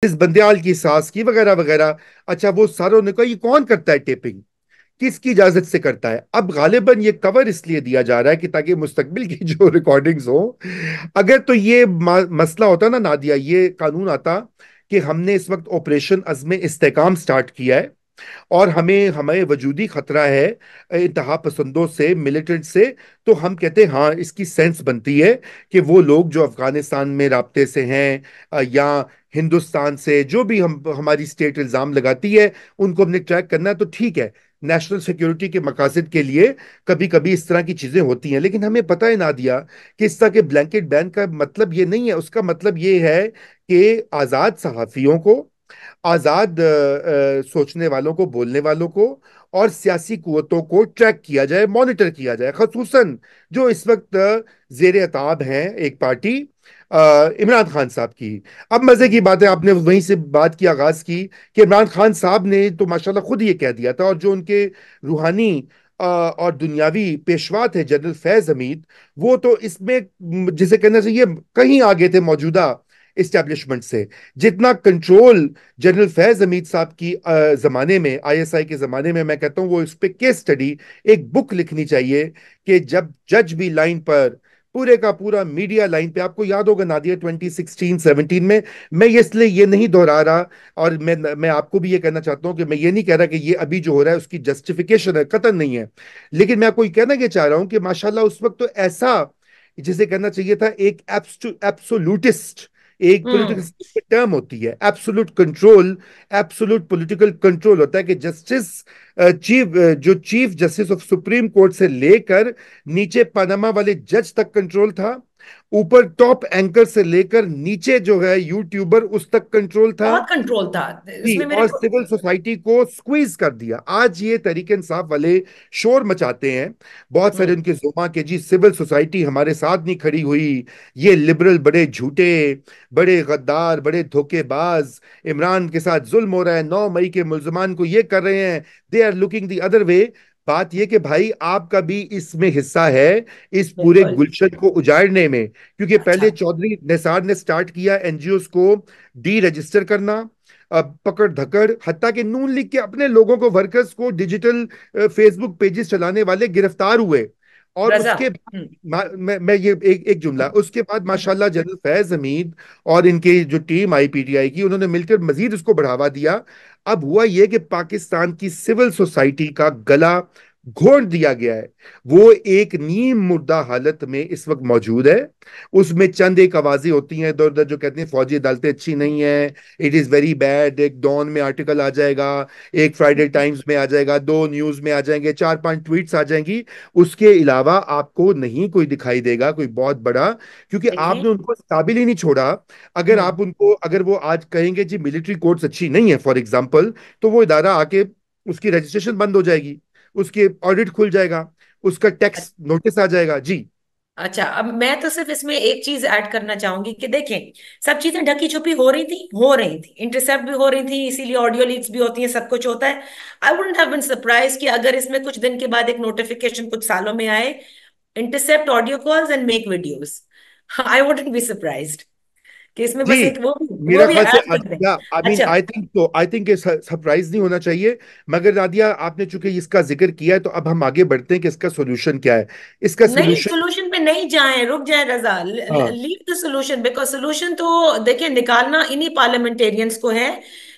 इस बंदयाल की सास की वगैरह वगैरह। अच्छा, वो सारों ने कहा ये कौन करता है टेपिंग, किसकी इजाजत से करता है? अब गालिबन ये कवर इसलिए दिया जा रहा है कि ताकि मुस्तकबिल की जो रिकॉर्डिंग्स हो, अगर तो ये मसला होता ना नादिया, ये कानून आता कि हमने इस वक्त ऑपरेशन अज़्म इस्तेकाम स्टार्ट किया है और हमें हमें वजूदी खतरा है इंतहा पसंदों से, मिलिटेंट से, तो हम कहते हैं हाँ इसकी सेंस बनती है कि वो लोग जो अफगानिस्तान में राब्ते से हैं या हिंदुस्तान से, जो भी हम हमारी स्टेट इल्जाम लगाती है, उनको हमने ट्रैक करना है तो ठीक है। नेशनल सिक्योरिटी के मकासद के लिए कभी कभी इस तरह की चीजें होती हैं, लेकिन हमें पता है ना दिया कि इस तरह के ब्लैंकेट बैन का मतलब ये नहीं है। उसका मतलब ये है कि आजाद सहाफियों को, आजाद सोचने वालों को, बोलने वालों को और सियासी कुव्वतों को ट्रैक किया जाए, मॉनिटर किया जाए, खसूसन जो इस वक्त जेर अताब हैं एक पार्टी, इमरान खान साहब की। अब मजे की बात है, आपने वहीं से बात की, आगाज की कि इमरान खान साहब ने तो माशाल्लाह खुद ये कह दिया था, और जो उनके रूहानी और दुनियावी पेशवा थे जनरल फैज हमीद, वो तो इसमें जिसे कहना चाहिए कहीं आगे थे मौजूदा इस्टेब्लिशमेंट से। जितना कंट्रोल जनरल फैज हमीद साहब की जमाने में, आईएसआई के जमाने में, मैं कहता हूं वो इस पे केस स्टडी, एक बुक लिखनी चाहिए कि जब जज भी लाइन पर, पूरे का पूरा मीडिया लाइन पे, आपको याद होगा नादिया 2016-17 में, मैं ये इसलिए ये नहीं दोहरा रहा, और मैं आपको भी ये कहना चाहता हूं कि मैं ये नहीं कह रहा कि ये अभी जो हो रहा है उसकी जस्टिफिकेशन है, कतई नहीं है, लेकिन मैं आपको ये कहना के चाह रहा हूं कि माशाल्लाह उस वक्त तो ऐसा, जिसे कहना चाहिए था एक एब्सोल्यूटिस्ट, एक हम्म। पॉलिटिकल टर्म होती है absolute control, absolute political control होता है कि जस्टिस चीफ, जो chief justice of supreme court से लेकर नीचे पनामा वाले जज तक कंट्रोल था, ऊपर टॉप एंकर से लेकर नीचे जो है यूट्यूबर उस तक कंट्रोल था। बहुत कंट्रोल था जी, इसमें मेरे और को। सिविल सोसाइटी को स्क्वीज कर दिया। आज ये तरीके इंसाफ वाले शोर मचाते हैं, बहुत सारे हम्म। उनके जुमा के जी सिविल सोसाइटी हमारे साथ नहीं खड़ी हुई, ये लिबरल बड़े झूठे, बड़े गद्दार, बड़े धोखेबाज, इमरान के साथ जुल्म हो रहा है, 9 मई के मुल्जमान को ये कर रहे हैं, they are looking the other way. बात ये कि भाई आपका भी इसमें हिस्सा है, इस पूरे बिल्कुल। गुलशन को उजाड़ने में, क्योंकि अच्छा। पहले चौधरी निसार ने स्टार्ट किया एनजीओ को डी रजिस्टर करना, पकड़ धकड़, हत्ता कि नून लीग के अपने लोगों को, वर्कर्स को, डिजिटल फेसबुक पेजेस चलाने वाले गिरफ्तार हुए। और रजा। उसके मैं ये एक जुमला, उसके बाद माशाल्लाह जनरल फैज हमीद और इनके जो टीम आई पीटीआई की, उन्होंने मिलकर मजीद इसको बढ़ावा दिया। अब हुआ ये कि पाकिस्तान की सिविल सोसाइटी का गला घोंट दिया गया है, वो एक नीम मुर्दा हालत में इस वक्त मौजूद है। उसमें चंद एक आवाजें होती हैं इधर उधर जो कहते हैं फौजी अदालतें अच्छी नहीं है, इट इज वेरी बैड, एक डॉन में आर्टिकल आ जाएगा, एक फ्राइडे टाइम्स में आ जाएगा, दो न्यूज में आ जाएंगे, 4-5 ट्वीट्स आ जाएंगी, उसके अलावा आपको नहीं कोई दिखाई देगा कोई बहुत बड़ा, क्योंकि देखिए। आपने उनको इस काबिल ही नहीं छोड़ा। अगर हम्म। आप उनको, अगर वो आज कहेंगे जी मिलिट्री कोर्ट्स अच्छी नहीं है फॉर एग्जाम्पल, तो वो इदारा आके उसकी रजिस्ट्रेशन बंद हो जाएगी, उसके ऑडिट खुल जाएगा, उसका टैक्स नोटिस आ जाएगा जी। अच्छा, अब मैं तो सिर्फ इसमें एक चीज ऐड करना चाहूंगी कि देखें, सब चीजें ढकी छुपी हो रही थी, इंटरसेप्ट भी हो रही थी, इसीलिए ऑडियो लीक्स भी होती हैं, सब कुछ होता है। I wouldn't have been surprise कि अगर इसमें कुछ दिन के बाद एक नोटिफिकेशन कुछ सालों में आए, intercept audio calls and make videos. I wouldn't be surprised कि इसमें जी, बस एक वो मेरा भी ख्याल से ऐड कर दें। आई मीन अच्छा। आई थिंक सरप्राइज नहीं होना चाहिए। मगर नादिया, आपने चूंकि इसका जिक्र किया है तो अब हम आगे बढ़ते हैं कि इसका सोल्यूशन क्या है। इसका नहीं, सोल्यूशन, सोल्यूशन पे नहीं जाएं, रुक जाए रजा, हाँ, leave the solution, because solution तो देखिए निकालना इन्हीं पार्लियामेंटेरियंस को है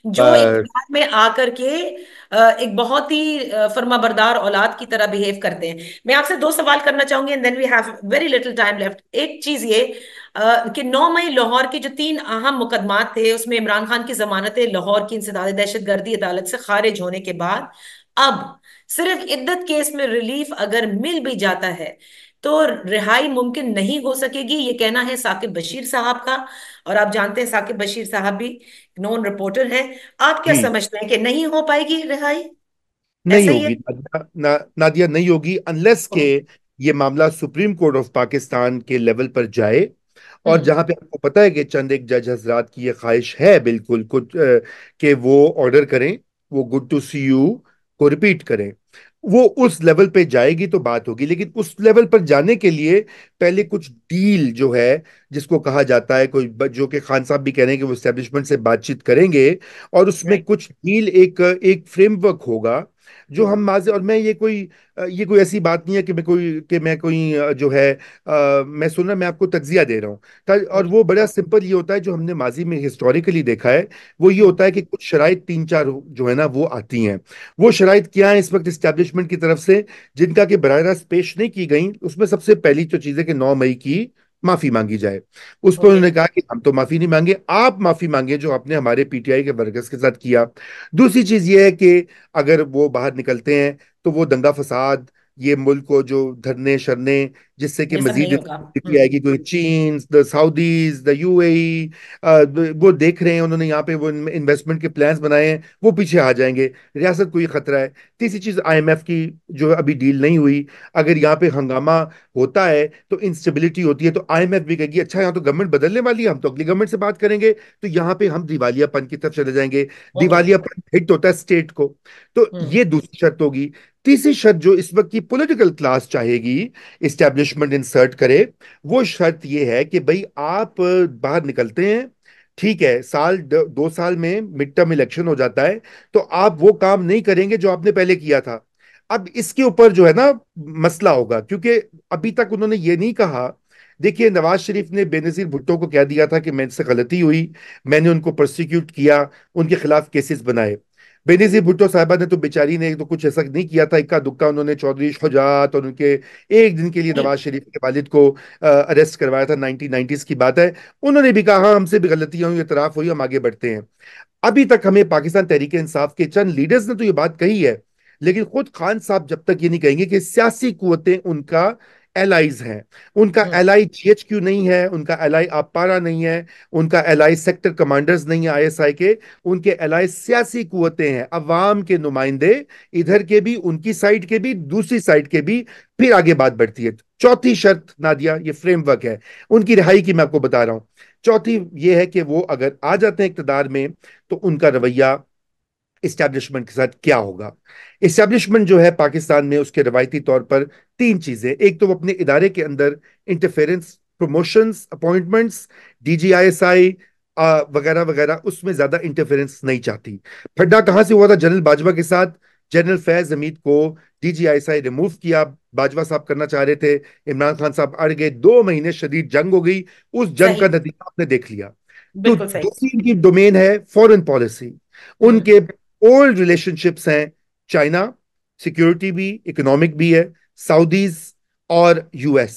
जो पर इख्तियार में आकर के एक बहुत ही फर्माबरदार औलाद की तरह बिहेव करते हैं। मैं आपसे दो सवाल करना चाहूंगी and then we have very little time left. एक चीज ये कि 9 मई लाहौर के जो तीन अहम मुकदमात थे, उसमें इमरान खान की जमानतें लाहौर की इंसदाद दहशतगर्दी अदालत से खारिज होने के बाद अब सिर्फ इद्दत केस में रिलीफ अगर मिल भी जाता है तो रिहाई मुमकिन नहीं हो सकेगी, ये कहना है साकिब बशीर साहब का। और आप जानते हैं साकिब बशीर साहब भी नॉन रिपोर्टर हैं। आप क्या जी, समझते हैं कि नहीं हो पाएगी रिहाई? नहीं ऐसा ही है। होगी नादिया, नादिया नहीं होगी अनलेस के ओके। ये मामला सुप्रीम कोर्ट ऑफ पाकिस्तान के लेवल पर जाए, और हम्म। जहां पे आपको पता है कि चंद एक जज हजरात की ये ख्वाहिश है बिल्कुल कुछ कि वो ऑर्डर करें, वो गुड टू सी यू को रिपीट करें। वो उस लेवल पे जाएगी तो बात होगी, लेकिन उस लेवल पर जाने के लिए पहले कुछ डील जो है, जिसको कहा जाता है, कोई जो कि खान साहब भी कह रहे हैं कि वो एस्टेब्लिशमेंट से बातचीत करेंगे, और उसमें राइट। कुछ डील, एक एक फ्रेमवर्क होगा जो हम माजे। और मैं ये कोई ऐसी बात नहीं है कि मैं कोई जो है मैं सुन रहा, मैं आपको तज्जिया दे रहा हूँ। और ओके। वो बड़ा सिंपल ये होता है, जो हमने माजी में हिस्टोरिकली देखा है, वो ये होता है कि कुछ शराइत तीन चार जो है ना वो आती हैं। वो शराइत क्या है इस वक्त इस्टेब्लिशमेंट की तरफ से, जिनका कि बरह रास्त पेश नहीं की गई? उसमें सबसे पहली तो चीज है कि 9 मई की माफी मांगी जाए। उस पर ओके। उन्होंने कहा कि हम तो माफी नहीं मांगे, आप माफी मांगे जो आपने हमारे पीटीआई के वर्कर्स के साथ किया। दूसरी चीज ये है कि अगर वो बाहर निकलते हैं तो वो दंगा फसाद, ये मुल्क को जो धरने शरने, जिससे कि ये सब मजीद नहीं होगा। instability आएगी, कोई चीन, द सऊदीज, द यूएई, वो देख रहे हैं, उन्होंने यहाँ पे वो इन्वेस्टमेंट के प्लान्स बनाए हैं, वो पीछे आ जाएंगे। रियासत को ये खतरा है। तीसरी चीज आईएमएफ की, जो अभी डील नहीं हुई, अगर यहाँ पे हंगामा होता है तो इंस्टेबिलिटी होती है, तो आईएमएफ भी कहेगी अच्छा यहाँ तो गवर्नमेंट बदलने वाली है, हम तो अगली गवर्नमेंट से बात करेंगे, तो यहाँ पे हम दिवालियापन की तरफ चले जाएंगे। ओके। दिवालियापन हिट होता है स्टेट को। तो हम्म। ये दूसरी शर्त होगी। तीसरी शर्त जो इस वक्त की पॉलिटिकल क्लास चाहेगी इस्टेब्लिशमेंट इंसर्ट करे, वो शर्त ये है कि भाई आप बाहर निकलते हैं, ठीक है, 2 साल में मिड टर्म इलेक्शन हो जाता है, तो आप वो काम नहीं करेंगे जो आपने पहले किया था। अब इसके ऊपर जो है ना मसला होगा, क्योंकि अभी तक उन्होंने ये नहीं कहा। देखिए, नवाज शरीफ ने बेनजीर भुट्टो को कह दिया था कि मेरे गलती हुई, मैंने उनको प्रोसिक्यूट किया, उनके खिलाफ केसेस बनाए। बेनजीर भुट्टो साहिबा ने तो, बेचारी ने तो कुछ ऐसा नहीं किया था, इक्का दुक्का उन्होंने चौधरी शुजात और उनके एक दिन के लिए नवाज शरीफ के वालिद को अरेस्ट करवाया था, 1990s की बात है। उन्होंने भी कहा हाँ हमसे भी गलतियां हुई, इतराफ हुई, हम आगे बढ़ते हैं। अभी तक हमें पाकिस्तान तहरीक इंसाफ के चंद लीडर्स ने तो ये बात कही है, लेकिन खुद खान साहब जब तक ये नहीं कहेंगे कि सियासी कुव्वतें उनका एलाइज हैं, उनका हम्म। एलाई जीएचक्यू नहीं है, उनका एलाई आपारा नहीं है, उनका एलाई सेक्टर कमांडर्स नहीं है आईएसआई के, उनके एलाई सियासी कुव्वतें हैं, अवाम के नुमाइंदे, इधर के भी, उनकी साइड के भी, दूसरी साइड के भी। फिर आगे बात बढ़ती है। चौथी शर्त नादिया, ये फ्रेमवर्क है उनकी रिहाई की, मैं आपको बता रहा हूं। चौथी ये है कि वो अगर आ जाते हैं इक्तदार में, तो उनका रवैया इस्टेब्लिशमेंट के साथ क्या होगा। इस्टेब्लिशमेंट जो है पाकिस्तान में, उसके रवायती तौर पर तीन चीजें, एक तो वो अपने इदारे के अंदर इंटरफेरेंस, प्रमोशंस, अपॉइंटमेंट्स, डीजीआईएसआई वगैरह वगैरह, उसमें ज्यादा इंटरफेरेंस नहीं चाहती। फड्डा कहां से हुआ था? जनरल बाजवा के साथ। जनरल फैज हमीद को डीजीआईएसआई रिमूव किया, बाजवा साहब करना चाह रहे थे, इमरान खान साहब अड़ गए, 2 महीने शदीद जंग हो गई, उस जंग का सही। नतीजा आपने देख लिया। तो बिल्कुल सही। दूसरी इनकी डोमेन है फॉरेन पॉलिसी। हम्म। उनके ओल्ड रिलेशनशिप्स हैं, चाइना, सिक्योरिटी भी, इकोनॉमिक भी है, सऊदीज और यूएस।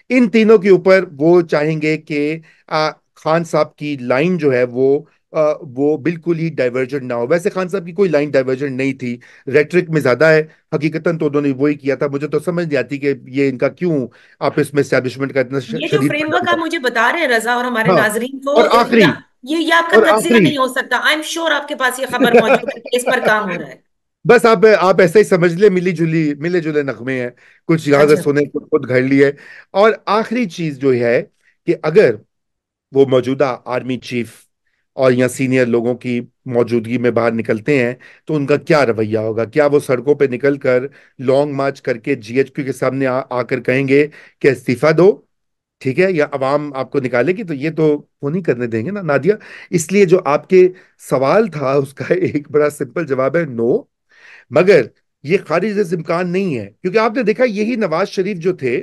इन तीनों के ऊपर वो चाहेंगे कि खान साहब की लाइन जो है वो बिल्कुल ही डाइवर्जेंट ना हो। वैसे खान साहब की कोई लाइन डाइवर्जेंट नहीं थी, रेटरिक में ज्यादा है, हकीकतन तो उन्होंने वही किया था। मुझे तो समझ नहीं आती कि ये इनका क्यों आप इसमें एस्टेब्लिशमेंट का इतना ये जो शदीद फ्रेमवर्क आप पकड़। मुझे बता रहे हैं रजा और हमारे हाँ, नाजरीन को, और आखिरी, ये आपका और तज्जिया आखिरी नहीं हो सकता। आई एम श्योर आपके पास ये खबर मौजूद है कि इस पर काम हो रहा है। बस आप ऐसे ही समझ ले, मिली जुली मिले जुले नगमे हैं, कुछ यहाँ से अच्छा। सुने, कुछ खुद घड़ लिए। और आखिरी चीज जो है कि अगर वो मौजूदा आर्मी चीफ और या सीनियर लोगों की मौजूदगी में बाहर निकलते हैं, तो उनका क्या रवैया होगा? क्या वो सड़कों पे निकलकर लॉन्ग मार्च करके जीएचक्यू के सामने आकर कहेंगे कि इस्तीफा दो, ठीक है, या अवाम आपको निकालेगी? तो ये तो वो नहीं करने देंगे ना नादिया। इसलिए जो आपके सवाल था उसका एक बड़ा सिंपल जवाब है, नो। मगर ये खारिज इम्कान नहीं है, क्योंकि आपने देखा यही नवाज शरीफ जो थे,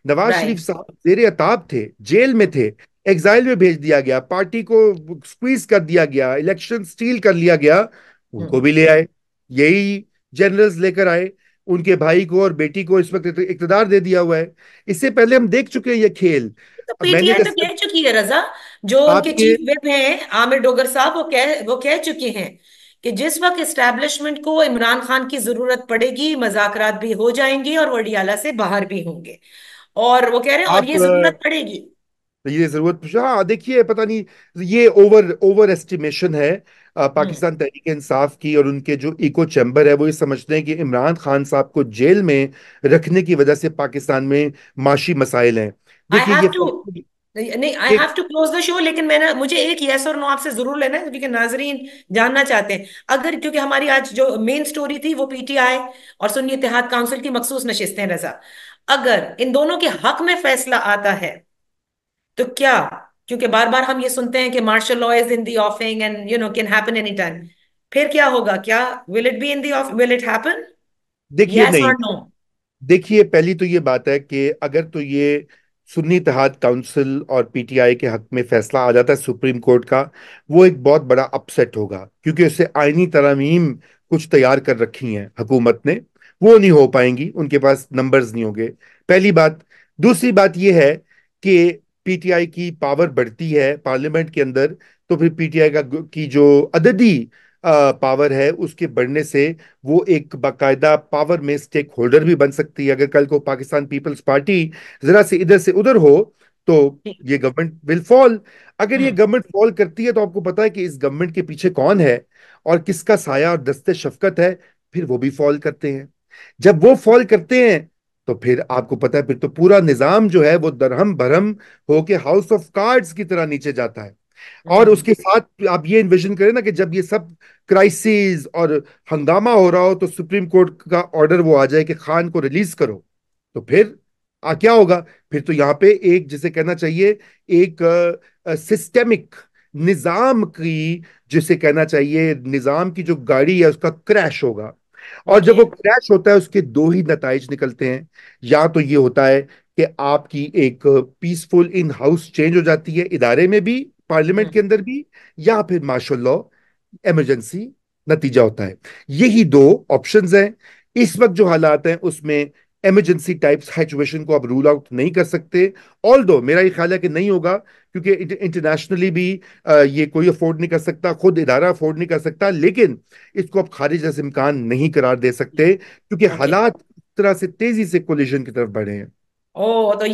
नवाज शरीफ राइट। साहब जेर अताब थे, जेल में थे, एग्जाइल में भेज दिया गया, पार्टी को स्क्वीज कर दिया गया, इलेक्शन स्टील कर लिया गया, उनको हम्म। भी ले आए, यही जनरल्स लेकर आए, उनके भाई को और बेटी को इस वक्त इक्तदार दे दिया हुआ है। इससे पहले हम देख चुके हैं ये खेल। तो अब मैंने पीटीआई तो जैसे कह चुकी है रजा, जो उनके आपके चीफ विप हैं आमिर डोगर साहब, वो कह चुके हैं कि जिस वक्त एस्टैब्लिशमेंट को इमरान खान की जरूरत पड़ेगी, मुज़ाकरात भी हो जाएंगे और वडियाला से बाहर भी होंगे। और वो कह रहे हैं और आप ये जरूरत पड़ेगी। ये जरूरत, हाँ देखिए, पता नहीं, ये ओवर ओवर एस्टिमेशन है हम्म। पाकिस्तान तहरीक इंसाफ की, और उनके जो इको चैम्बर है वो ये समझते हैं कि इमरान खान साहब को जेल में रखने की वजह से पाकिस्तान में माशी मसाइल हैं। आई देखिए हैव ये टू नहीं, आई एक have to close the show, लेकिन मैंने मुझे एक यस और नो आपसे जरूर लेना है, क्योंकि नाजरीन जानना चाहते हैं। अगर, क्योंकि हमारी आज जो मेन स्टोरी थी वो पीटीआई और सुन्नी इत्तेहाद काउंसिल की मखसूस नशिस्तें, रजा, अगर इन दोनों के हक में फैसला आता है तो क्या, क्योंकि बार बार हम ये सुनते हैं कि martial law is in the offing and can happen any time, फिर क्या होगा? क्या will it be in the off, will it happen? देखिए, यस नहीं, और नो? देखिए, पहली तो ये बात है कि अगर तो ये सुन्नी इत्तेहाद काउंसिल और पीटीआई के हक में फैसला आ जाता है सुप्रीम कोर्ट का, वो एक बहुत बड़ा अपसेट होगा, क्योंकि उससे आईनी तरमीम कुछ तैयार कर रखी हैं हुकूमत ने, वो नहीं हो पाएंगी, उनके पास नंबर्स नहीं होंगे। पहली बात। दूसरी बात ये है कि पीटीआई की पावर बढ़ती है पार्लियामेंट के अंदर, तो फिर पीटीआई की जो अददी पावर है उसके बढ़ने से वो एक बाकायदा पावर में स्टेक होल्डर भी बन सकती है। अगर कल को पाकिस्तान पीपल्स पार्टी जरा से उधर हो, तो ये गवर्नमेंट विल फॉल। अगर ये हम्म। गवर्नमेंट फॉल करती है, तो आपको पता है कि इस गवर्नमेंट के पीछे कौन है और किसका साया और दस्ते शफकत है, फिर वो भी फॉल करते हैं। जब वो फॉल करते हैं, तो फिर आपको पता है, फिर तो पूरा निजाम जो है वो दरहम भरम होके हाउस ऑफ कार्ड्स की तरह नीचे जाता है। और हम्म। उसके साथ आप ये इन्विजन करें ना कि जब ये सब क्राइसिस और हंगामा हो रहा हो, तो सुप्रीम कोर्ट का ऑर्डर वो आ जाए कि खान को रिलीज करो, तो फिर क्या होगा? फिर तो यहाँ पे एक, जिसे कहना चाहिए, एक सिस्टेमिक निजाम की, जिसे कहना चाहिए निजाम की जो गाड़ी है उसका क्रैश होगा। और जब ओके। वो क्रैश होता है, उसके दो ही नताइज निकलते हैं। या तो ये होता है कि आपकी एक पीसफुल इन हाउस चेंज हो जाती है इदारे में भी, पार्लियामेंट हम्म। के अंदर भी, या फिर मार्शल लॉ इमरजेंसी नतीजा होता है। यही दो ऑप्शंस हैं। इस वक्त जो हालात हैं उसमें इमरजेंसी टाइप सिचुएशन को आप रूल आउट नहीं कर सकते। ऑल दो मेरा ये ख्याल है कि नहीं होगा, क्योंकि इंटरनेशनली भी ये कोई अफोर्ड नहीं कर सकता, खुद इदारा अफोर्ड नहीं कर सकता। लेकिन इसको आप खारिज अज़ इम्कान नहीं करार दे सकते, क्योंकि ओके। हालात इस तरह से तेजी से कोलिजन की तरफ बढ़े हैं। ओ, तो